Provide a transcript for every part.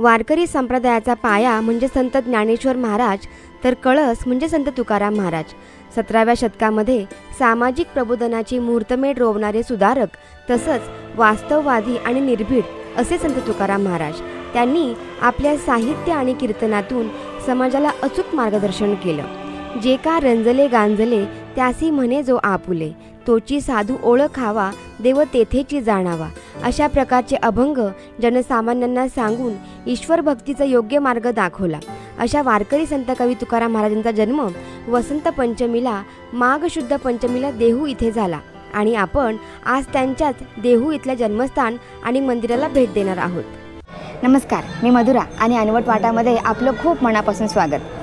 वारकरी संप्रदायाचा पाया म्हणजे संत ज्ञानेश्वर महाराज, तर कळस म्हणजे संत तुकाराम महाराज। 17व्या शतकामध्ये सामाजिक प्रबोधनाची मुहूर्तमेढ रोवणारे सुधारक, तसंच वास्तववादी आणि निर्भीड असे संत तुकाराम महाराज। त्यांनी आपल्या साहित्य आणि कीर्तनातून समाजाला अचूक मार्गदर्शन केलं। जे का रंजले गांजले त्यासी म्हणे जो आपुले, तोची साधू ओळखावा देव तेथेची जाणावा, अशा प्रकारचे अभंग जनसामान्यांना सांगून ईश्वर भक्तीचा योग्य मार्ग दाखवला। अशा वारकरी संत कवी तुकाराम महाराजांचा जन्म वसंत पंचमीला माघ शुद्ध पंचमीला देहू इथे झाला आणि आपण आज त्यांच्याच देहू इथल्या जन्मस्थान आणि मंदिराला भेट देणार आहोत। नमस्कार, मी मधुरा आणि अनवट वाटामध्ये आपलं खूप मनापासून स्वागत।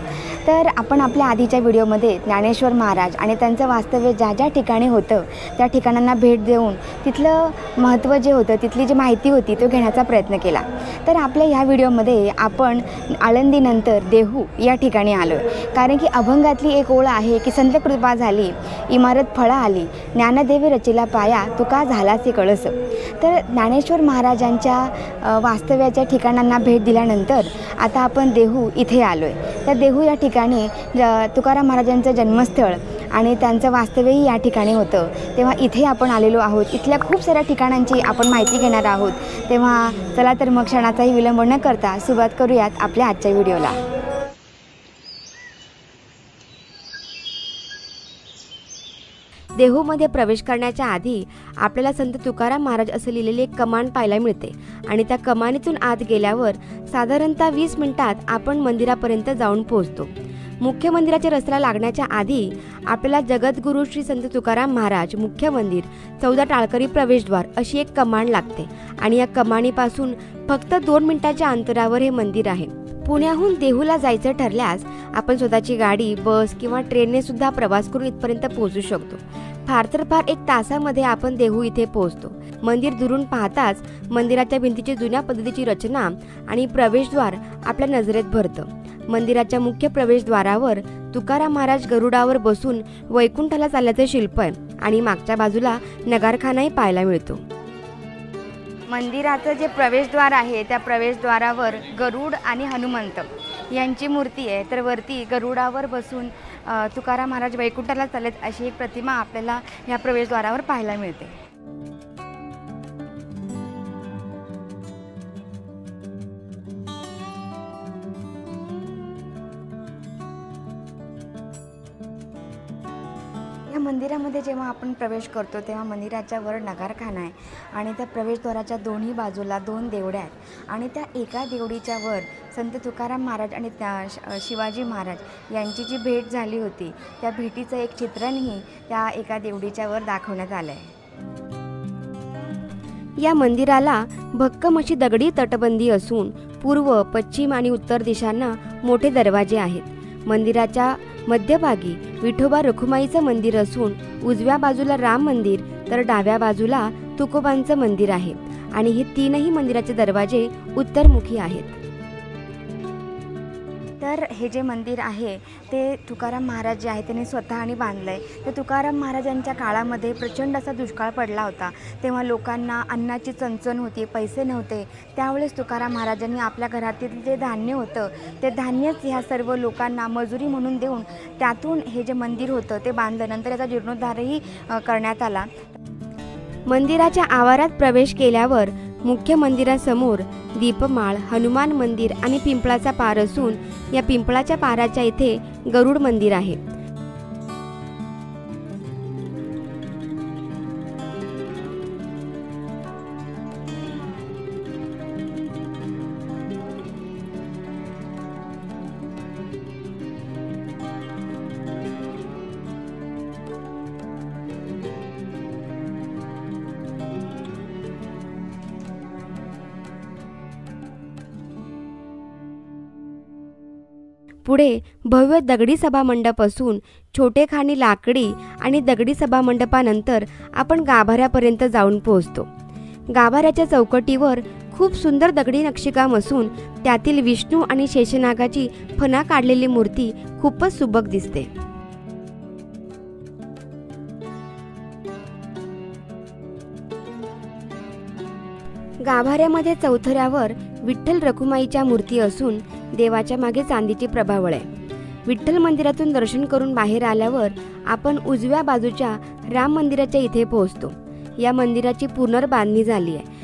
तर आपण आपल्या आधीच्या व्हिडिओमध्ये ज्ञानेश्वर महाराज आणि त्यांचं वास्तव्य ज्या ज्या ठिकाणी होतं त्या ठिकाणांना भेट देऊन तिथलं महत्त्व जे होतं, तिथली जी माहिती होती तो घेण्याचा प्रयत्न केला। तर आपल्या ह्या व्हिडिओमध्ये आपण आळंदीनंतर देहू या ठिकाणी आलो आहे, कारण की अभंगातली एक ओळ आहे की संत कृपा झाली इमारत फळा आली, ज्ञानदेवी रचिला पाया तुका झालासी कळस। तर ज्ञानेश्वर महाराजांच्या वास्तव्याच्या ठिकाणांना भेट दिल्यानंतर आता आपण देहू इथे आलो आहे। तर देहू या ठिकाणी तुकाराम महाराजांचं जन्मस्थळ आणि त्यांचं वास्तव्यही या ठिकाणी होतं, तेव्हा इथे आपण आलेलो आहोत। इथल्या खूप साऱ्या ठिकाणांची आपण माहिती घेणार आहोत। तेव्हा चला तर मग क्षणाचाही विलंब न करता सुरुवात करूयात आपल्या आजच्या व्हिडिओला। देहूमध्ये प्रवेश करण्याच्या आधी आपल्याला संत तुकाराम महाराज असे लिहिलेले एक कमान पाहायला मिळते आणि त्या कमानीतून आत गेल्यावर साधारणतः 20 मिनिटात आपण मंदिरापर्यंत जाऊन पोहोचतो। मुख्य मंदिराच्या रस्त्याला लागण्याच्या आधी आपल्याला जगद्गुरू श्री संत तुकाराम महाराज मुख्य मंदिर 14 टाळकरी प्रवेशद्वार अशी एक कमान लागते आणि या कमानीपासून फक्त 2 मिनिटाच्या अंतरावर हे मंदिर आहे। पुण्याहून देहूला जायचं ठरल्यास आपण स्वतःची गाडी, बस किंवा ट्रेनने सुद्धा प्रवास करून इथपर्यंत पोहोचू शकतो। फार तर फार 1 तासामध्ये आपण देहू इथे पोहोचतो। मंदिर दुरून पाहताच मंदिराच्या भिंतीची जुन्या पद्धतीची रचना आणि प्रवेशद्वार आपल्या नजरेत भरतं। मंदिराच्या मुख्य प्रवेशद्वारावर तुकाराम महाराज गरुडावर बसून वैकुंठाला चालल्याचे शिल्प आहे आणि मागच्या बाजूला नगारखानाही पाहायला मिळतो। मंदिराचं जे प्रवेशद्वार आहे त्या प्रवेशद्वारावर गरुड आणि हनुमंत यांची मूर्ती आहे। तर वरती गरुडावर बसून तुकाराम महाराज वैकुंठाला चालत अशी एक प्रतिमा आपल्याला या प्रवेशद्वारावर पाहायला मिळते। या मंदिरामध्ये जेव्हा आपण प्रवेश करतो तेव्हा मंदिराच्या वर नगारखाना आहे आणि त्या प्रवेशद्वाराच्या दोन्ही बाजूला 2 देवड्या आहेत आणि त्या एका देवडीच्या वर संत तुकाराम महाराज आणि शिवाजी महाराज यांची जी भेट झाली होती त्या भेटीचं एक चित्रणही त्या एका देवडीच्या वर दाखवण्यात आलं आहे। या मंदिराला भक्कम अशी दगडी तटबंदी असून पूर्व, पश्चिम आणि उत्तर दिशांना मोठे दरवाजे आहेत। मंदिराच्या मध्यभागी विठोबा रखुमाईचं मंदिर असून उजव्या बाजूला राम मंदिर तर डाव्या बाजूला तुकोबांचं मंदिर आहे आणि हे 3ही मंदिराचे दरवाजे उत्तरमुखी आहेत। तर हे जे मंदिर आहे ते तुकाराम महाराज जे आहे त्यांनी स्वतःने बांधलं आहे। तर तुकाराम महाराजांच्या काळामध्ये प्रचंड असा दुष्काळ पडला होता, तेव्हा लोकांना अन्नाची चणचण होती, पैसे नव्हते। त्यावेळेस तुकाराम महाराजांनी आपल्या घरातील जे धान्य होतं ते धान्यच ह्या सर्व लोकांना मजुरी म्हणून देऊन त्यातून हे जे मंदिर होतं ते बांधलं। नंतर याचा जीर्णोद्धारही करण्यात आला। मंदिराच्या आवारात प्रवेश केल्यावर मुख्य मंदिरासमोर दीपमाळ, हनुमान मंदिर आणि पिंपळाचा पार असून या पिंपळाच्या पाराच्या इथे गरुड मंदिर आहे। पुढे भव्य दगडी सभामंडप असून छोटेखानी लाकडी आणि दगडी सभामंडपानंतर आपण गाभाऱ्यापर्यंत जाऊन पोहोचतो। गाभाऱ्याच्या चौकटीवर खूप सुंदर दगडी नक्षीकाम असून त्यातील विष्णू आणि शेषनागाची फणा काढलेली मूर्ती खूपच सुबक दिसते। गाभाऱ्यामध्ये चौथऱ्यावर विठ्ठल रखुमाईच्या मूर्ती असून देवाच्या मागे चांदीची प्रभावळ आहे. विठ्ठल मंदिरातून दर्शन करून बाहेर आल्यावर आपण उजव्या बाजूच्या राम मंदिराच्या इथे पोहोचतो. या मंदिराची पुनर्बांधणी झाली आहे.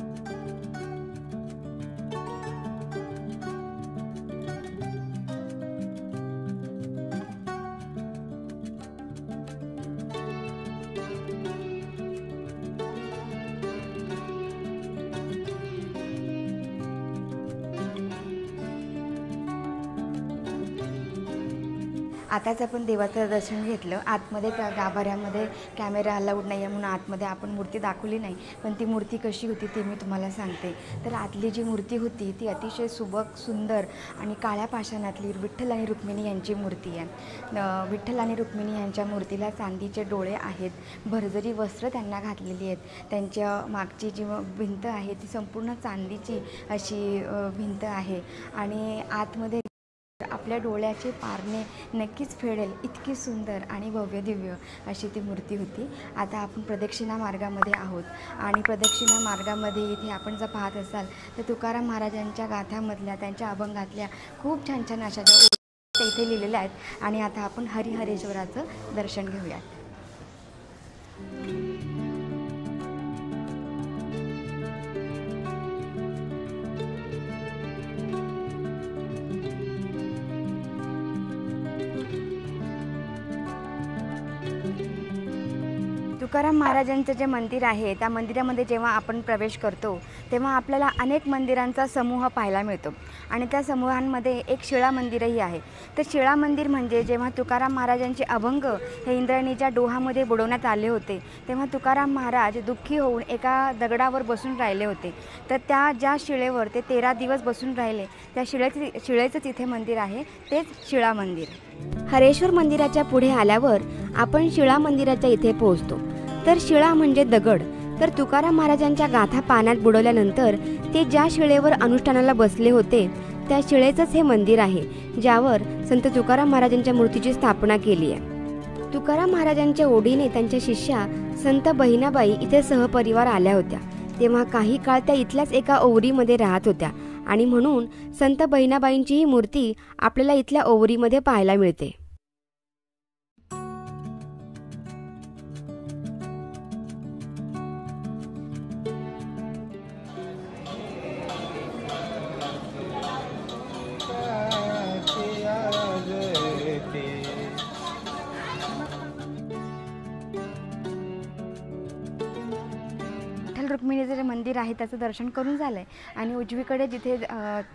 आताच आपण देवाचं दर्शन घेतलं. आतमध्ये त्या गाभाऱ्यामध्ये कॅमेरा अलाउड नाही आहे म्हणून आतमध्ये आपण मूर्ती दाखवली नाही, पण ती मूर्ती कशी होती ते मी तुम्हाला सांगते. तर आतली जी मूर्ती होती ती अतिशय सुबक, सुंदर आणि काळ्या पाषाणातली विठ्ठल आणि रुक्मिणी यांची मूर्ती आहे. विठ्ठल आणि रुक्मिणी यांच्या मूर्तीला चांदीचे डोळे आहेत, भरजरी वस्त्र त्यांना घातलेली आहेत. त्यांच्या मागची जी भिंत आहे ती संपूर्ण चांदीची अशी भिंत आहे आणि आतमध्ये आपल्या डोळ्याचे पारणे नक्कीच फेडेल इतकी सुंदर आणि भव्य दिव्य अशी ती मूर्ती होती. आता आपण प्रदक्षिणा मार्गामध्ये आहोत आणि प्रदक्षिणा मार्गामध्ये इथे आपण जर पाहत असाल तर तुकाराम महाराजांच्या गाथ्यामधल्या, त्यांच्या अभंगातल्या खूप छान छान अशा ज्या ओळी इथे लिहिलेल्या आहेत. आणि आता आपण हरिहरेश्वराचं दर्शन घेऊयात. तुकाराम महाराजांचं जे मंदिर आहे त्या मंदिरामध्ये जेव्हा आपण प्रवेश करतो तेव्हा आपल्याला अनेक मंदिरांचा समूह पाहायला मिळतो आणि त्या समूहांमध्ये एक शिळा मंदिरही आहे. तर शिळा मंदिर म्हणजे जेव्हा तुकाराम महाराजांचे अभंग हे इंद्रायणीच्या डोहामध्ये बुडवण्यात आले होते तेव्हा तुकाराम महाराज दुःखी होऊन एका दगडावर बसून राहिले होते. तर त्या ज्या शिळेवर ते 13 दिवस बसून राहिले त्या शिळेचंच इथे मंदिर आहे, तेच शिळा मंदिर. हरेश्वर मंदिराच्या पुढे आल्यावर आपण शिळा मंदिराच्या इथे पोहोचतो. तर शिळा म्हणजे दगड. तर तुकाराम महाराजांच्या गाथा पाण्यात बुडवल्यानंतर ते ज्या शिळेवर अनुष्ठानाला बसले होते त्या शिळेचंच हे मंदिर आहे, ज्यावर संत तुकाराम महाराजांच्या मूर्तीची स्थापना केली आहे. तुकाराम महाराजांच्या ओढीने त्यांच्या शिष्या संत बहिणाबाई इथे सहपरिवार आल्या होत्या. तेव्हा काही काळ त्या इथल्याच एका ओवरीमध्ये राहत होत्या आणि म्हणून संत बहिणाबाईंची ही मूर्ती आपल्याला इथल्या ओवरीमध्ये पाहायला मिळते. रुक्मिणीचं जे मंदिर आहे त्याचं दर्शन करून झालं आहे आणि उजवीकडे जिथे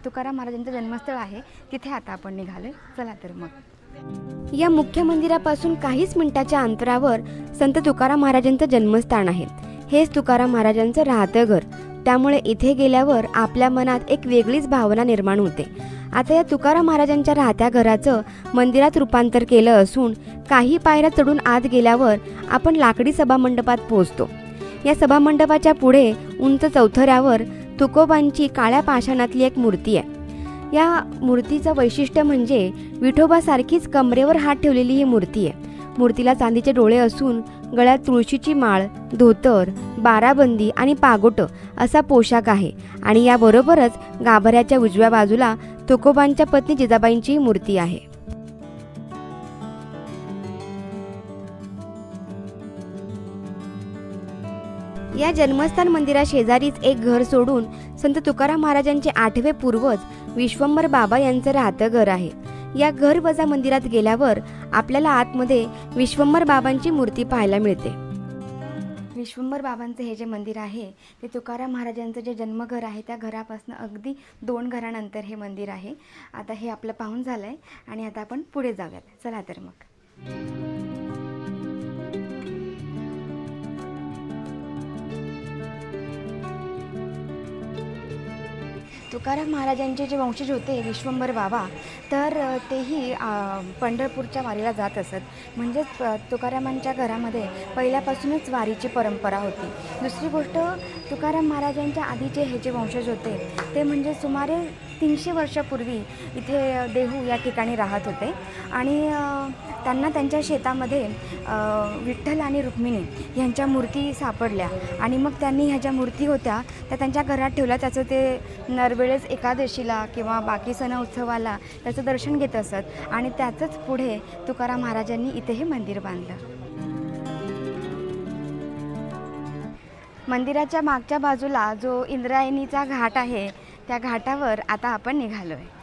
तुकाराम महाराजांचं जन्मस्थळ आहे तिथे आता आपण निघालोय. चला तर मग. या मुख्य मंदिरापासून काहीच मिनिटाच्या अंतरावर संत तुकाराम महाराजांचं जन्मस्थान आहे. हेच तुकाराम महाराजांचं राहतं घर. त्यामुळे इथे गेल्यावर आपल्या मनात एक वेगळीच भावना निर्माण होते. आता या तुकाराम महाराजांच्या राहत्या घराचं मंदिरात रूपांतर केलं असून काही पायऱ्या चढून आत गेल्यावर आपण लाकडी सभामंडपात पोहोचतो. या सभामंडपाच्या पुढे उंच चौथऱ्यावर तुकोबांची काळ्या पाषाणातली एक मूर्ती आहे. या मूर्तीचं वैशिष्ट्य म्हणजे विठोबासारखीच कमरेवर हात ठेवलेली ही मूर्ती आहे. मूर्तीला चांदीचे डोळे असून गळ्यात तुळशीची माळ, धोतर, बाराबंदी आणि पागोटं असा पोशाख आहे आणि याबरोबरच गाभाऱ्याच्या उजव्या बाजूला तुकोबांच्या पत्नी जिजाबाईंची मूर्ती आहे. या जन्मस्थान मंदिरा शेजारीच एक घर सोडून संत तुकाराम महाराजांचे 8वे पूर्वज विश्वंभर बाबा यांचं राहतं घर आहे. या घर वजा मंदिरात गेल्यावर आपल्याला आतमध्ये विश्वंभर बाबांची मूर्ती पाहायला मिळते. विश्वंभर बाबांचं हे जे मंदिर आहे ते तुकाराम महाराजांचं जे जन्मघर आहे त्या घरापासून अगदी 2 घरानंतर हे मंदिर आहे. आता हे आपलं पाहून झालं आहे आणि आता आपण पुढे जाऊयात. चला तर मग. तुकाराम महाराजांचे जे वंशज होते विश्वंभर बाबा, तर तेही पंढरपूरच्या वारीला जात असत. म्हणजेच तुकारामांच्या घरामध्ये पहिल्यापासूनच वारीची परंपरा होती. दुसरी गोष्ट, तुकाराम महाराजांच्या आधीचे हे जे वंशज होते ते म्हणजे सुमारे 300 वर्षापूर्वी इथे देहू या ठिकाणी राहत होते आणि त्यांना त्यांच्या शेतामध्ये विठ्ठल आणि रुक्मिणी ह्यांच्या मूर्ती सापडल्या आणि मग त्यांनी ह्या ज्या मूर्ती होत्या त्या त्यांच्या घरात ठेवल्या. त्याचं ते नरवेळेस एकादशीला किंवा बाकी सण उत्सवाला त्याचं दर्शन घेत असत आणि त्याचंच पुढे तुकाराम महाराजांनी इथे हे मंदिर बांधलं. मंदिराच्या मागच्या बाजूला जो इंद्रायणीचा घाट आहे त्या घाटावर आता आपण निघालो आहे.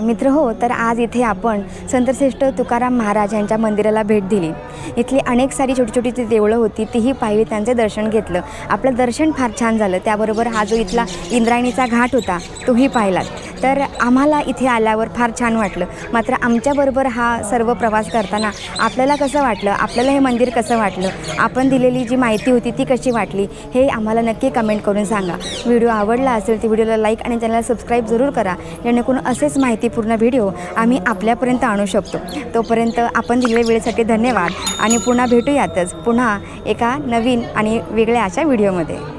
मित्र हो, तर आज इथे आपण संतश्रेष्ठ तुकाराम महाराज यांच्या मंदिराला भेट दिली. इथली अनेक सारी छोटी छोटी जी देवळं होती तीही पाहिली, त्यांचे दर्शन घेतलं. आपलं दर्शन फार छान झालं. त्याबरोबर हा जो इथला इंद्रायणीचा घाट होता तोही पाहिलात. तर आम्हाला इथे आल्यावर फार छान वाटलं. मात्र आमच्याबरोबर हा सर्व प्रवास करताना आपल्याला कसं वाटलं, आपल्याला हे मंदिर कसं वाटलं, आपण दिलेली जी माहिती होती ती कशी वाटली हे आम्हाला नक्की कमेंट करून सांगा. व्हिडिओ आवडला असेल तर व्हिडिओला लाईक आणि चॅनलला सबस्क्राईब जरूर करा, जेणेकरून असेच माहितीपूर्ण व्हिडिओ आम्ही आपल्यापर्यंत आणू शकतो. तोपर्यंत आपण दिलेल्या वेळेसाठी धन्यवाद आणि पुन्हा भेटूयातच पुन्हा एका नवीन आणि वेगळ्या अशा व्हिडिओमध्ये.